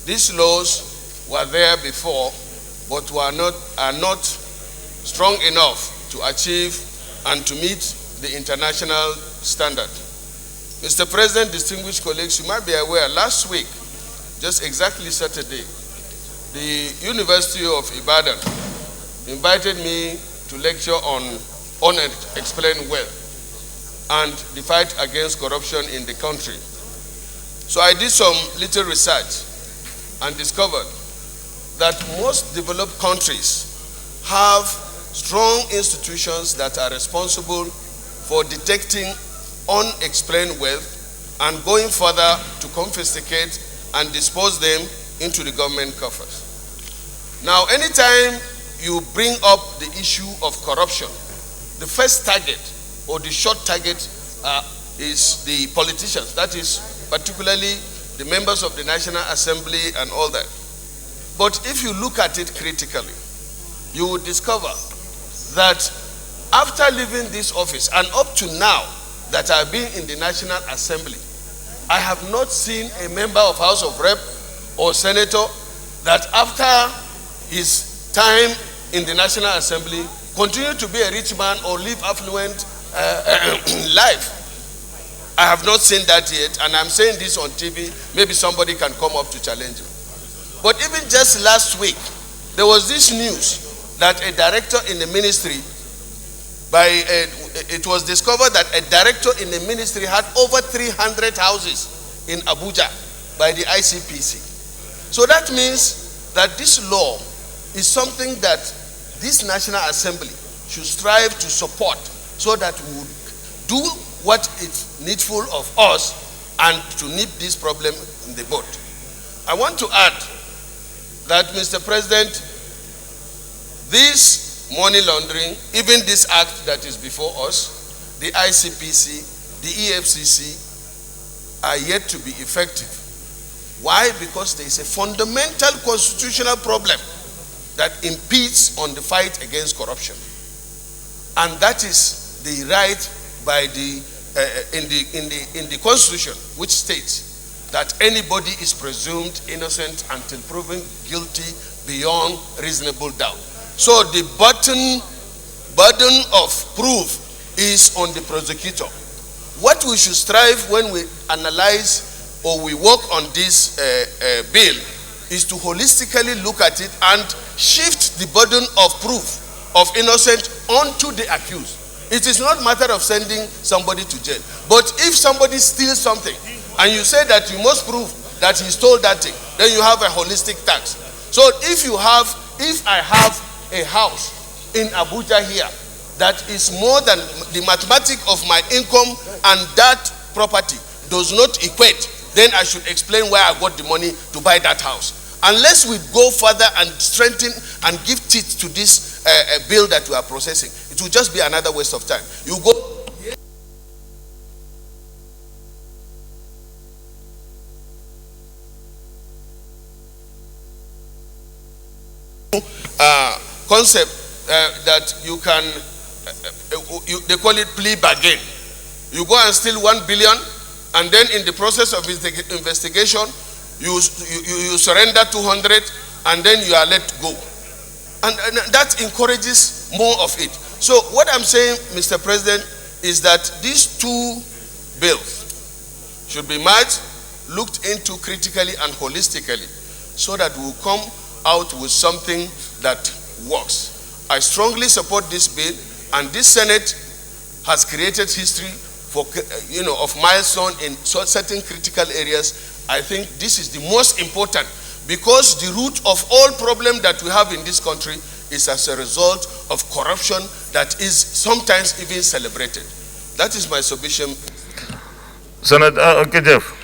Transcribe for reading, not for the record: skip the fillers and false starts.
These laws were there before, but are not strong enough to achieve and to meet the international standard. Mr. President, distinguished colleagues, you might be aware, last week, just exactly Saturday, the University of Ibadan invited me to lecture on unexplained wealth and the fight against corruption in the country. So I did some little research and discovered that most developed countries have strong institutions that are responsible for detecting unexplained wealth and going further to confiscate and dispose them into the government coffers. Now, anytime you bring up the issue of corruption, the first target or the short target is the politicians. That is particularly the members of the National Assembly and all that. But if you look at it critically, you will discover that after leaving this office and up to now that I've been in the National Assembly, I have not seen a member of House of Rep or senator that after his time in the National Assembly continue to be a rich man or live affluent life. I have not seen that yet, and I'm saying this on TV. Maybe somebody can come up to challenge me. But even just last week, there was this news that a director in the ministry, it was discovered that a director in the ministry had over 300 houses in Abuja by the ICPC. So that means that this law is something that this National Assembly should strive to support so that we would do what is needful of us and to nip this problem in the bud. I want to add that, Mr. President, this money laundering, even this act that is before us, the ICPC, the EFCC, are yet to be effective. Why? Because there is a fundamental constitutional problem that impedes on the fight against corruption. And that is the right by in the Constitution, which states that anybody is presumed innocent until proven guilty beyond reasonable doubt. So the burden of proof is on the prosecutor. What we should strive when we analyze or we work on this bill is to holistically look at it and shift the burden of proof of innocence onto the accused. It is not a matter of sending somebody to jail. But if somebody steals something and you say that you must prove that he stole that thing, then you have a holistic tax. So if I have a house in Abuja here that is more than the mathematics of my income and that property does not equate, then I should explain where I got the money to buy that house. Unless we go further and strengthen and give teeth to this bill that we are processing, it will just be another waste of time. You go concept that you can, they call it plea bargain. You go and steal 1 billion, and then in the process of investigation, you surrender 200, and then you are let go. And that encourages more of it. So what I'm saying, Mr. President, is that these two bills should be merged, looked into critically and holistically, so that we will come out with something that works. I strongly support this bill, and this Senate has created history for, of milestone in certain critical areas. I think this is the most important, because the root of all problem that we have in this country is as a result of corruption that is sometimes even celebrated. That is my submission. Senator, okay, Jeff.